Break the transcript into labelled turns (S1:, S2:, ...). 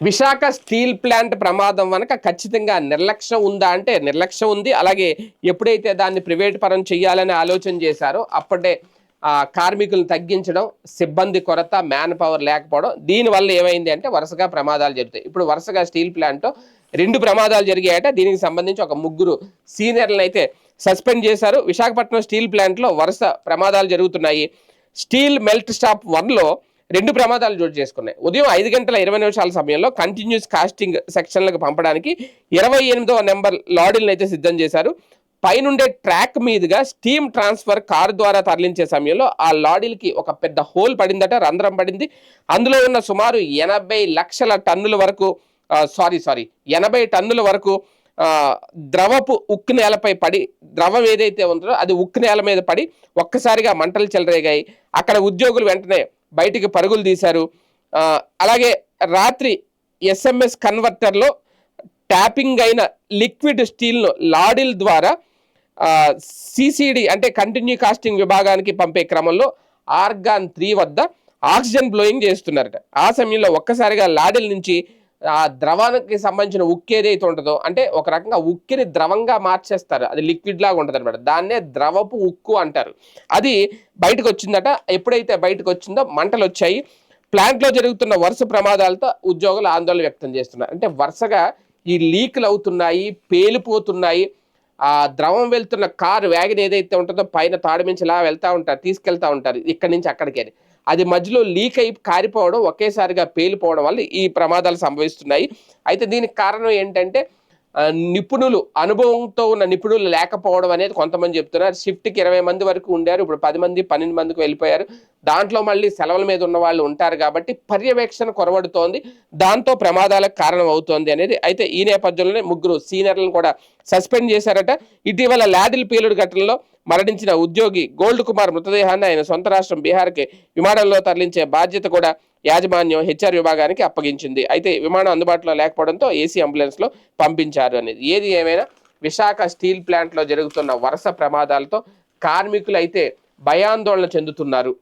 S1: Visakha steel plant ప్రమాదం వనక ఖచ్చితంగా నిర్లక్ష్యం ఉందా అంటే నిర్లక్ష్యం ఉంది. అలాగే ఎప్పుడైతే దాన్ని ప్రైవేట్ పరం చేయాలని ఆలోచన చేశారో అప్పుడే కార్మికులను తగ్గించడం, సిబ్బంది కొరత, మ్యాన్ పవర్ లేకపోవడం, దీనివల్ల ఏమైంది అంటే వరుసగా ప్రమాదాలు జరుగుతాయి. ఇప్పుడు వరుసగా స్టీల్ ప్లాంట్ 2 ప్రమాదాలు జరిగాయట. దీనికి సంబంధించి ఒక 3 సీనియర్లను అయితే సస్పెండ్ చేశారు. విశాఖపట్నం స్టీల్ ప్లాంట్లో వరుస ప్రమాదాలు జరుగుతున్నాయి. స్టీల్ మెల్ట్ స్టాప్ 1లో 2 ప్రమాదాలు చోటు చేసుకున్నాయి. ఉదయం 5:20 సమయంలో కంటిన్యూస్ కాస్టింగ్ సెక్షన్లకు పంపడానికి 28వ నెంబర్ లారీలను అయితే సిద్ధం చేశారు. పైనుండే ట్రాక్ మీదుగా స్టీమ్ ట్రాన్స్ఫర్ కారు ద్వారా తరలించే సమయంలో ఆ లారీలకి ఒక పెద్ద హోల్ పడిందట, రంధ్రం పడింది. అందులో ఉన్న సుమారు 80 లక్షల టన్నుల వరకు 80 టన్నుల వరకు ద్రవపు ఉక్కు నేలపై పడి, ద్రవం ఏదైతే ఉందో అది ఉక్కు నేల మీద పడి ఒక్కసారిగా మంటలు చెలరేగాయి. అక్కడ ఉద్యోగులు వెంటనే బయటికి పరుగులు తీశారు. అలాగే రాత్రి SMS కన్వర్టర్లో ట్యాపింగ్ అయిన లిక్విడ్ స్టీల్ను లారీల ద్వారా CCD అంటే కంటిన్యూ కాస్టింగ్ విభాగానికి పంపే క్రమంలో ఆర్గాన్ 3 వద్ద ఆక్సిజన్ బ్లోయింగ్ చేస్తున్నారట. ఆ సమయంలో ఒక్కసారిగా లారీల నుంచి ఆ ద్రవానికి సంబంధించిన ఉక్కు ఏదైతే ఉంటుందో, అంటే ఒక రకంగా ఉక్కిని ద్రవంగా మార్చేస్తారు, అది లిక్విడ్ లాగా ఉంటుంది అనమాట, దాన్నే ద్రవపు ఉక్కు అంటారు. అది బయటకు వచ్చిందట. ఎప్పుడైతే బయటకు వచ్చిందో మంటలు వచ్చాయి. ప్లాంట్లో జరుగుతున్న వరుస ప్రమాదాలతో ఉద్యోగులు ఆందోళన వ్యక్తం చేస్తున్నారు. అంటే వరుసగా ఈ లీకులు అవుతున్నాయి, పేలిపోతున్నాయి. ఆ ద్రవం వెళ్తున్న కారు వ్యాగన్ ఏదైతే ఉంటుందో పైన తాడు మించి ఇలా తీసుకెళ్తా ఉంటారు ఇక్కడి నుంచి అక్కడికి. అది మధ్యలో లీక్ అయి కారిపోవడం, ఒకేసారిగా పేలిపోవడం వల్ల ఈ ప్రమాదాలు సంభవిస్తున్నాయి. అయితే దీనికి కారణం ఏంటంటే నిపుణులు, అనుభవంతో ఉన్న నిపుణులు లేకపోవడం అనేది కొంతమంది చెప్తున్నారు. షిఫ్ట్కి 20 మంది వరకు ఉండారు, ఇప్పుడు 10 మంది 12 మందికి వెళ్ళిపోయారు. దాంట్లో మళ్ళీ సెలవుల మీద ఉన్న వాళ్ళు ఉంటారు కాబట్టి పర్యవేక్షణ కొరవడుతోంది, దాంతో ప్రమాదాలకు కారణం అవుతోంది అనేది. అయితే ఈ నేపథ్యంలోనే 3 సీనియర్లను కూడా సస్పెండ్ చేశారట. ఇటీవల లాడిల్ పేలుడు ఘటనలో మరణించిన ఉద్యోగి గోల్డ్ కుమార్ మృతదేహాన్ని ఆయన సొంత రాష్ట్రం బీహార్కి విమానంలో తరలించే బాధ్యత కూడా యాజమాన్యం HR విభాగానికి అప్పగించింది. అయితే విమానం అందుబాటులో లేకపోవడంతో AC అంబులెన్స్లో పంపించారు అనేది. ఏది ఏమైనా విశాఖ స్టీల్ ప్లాంట్లో జరుగుతున్న వరుస ప్రమాదాలతో కార్మికులు అయితే భయాందోళన చెందుతున్నారు.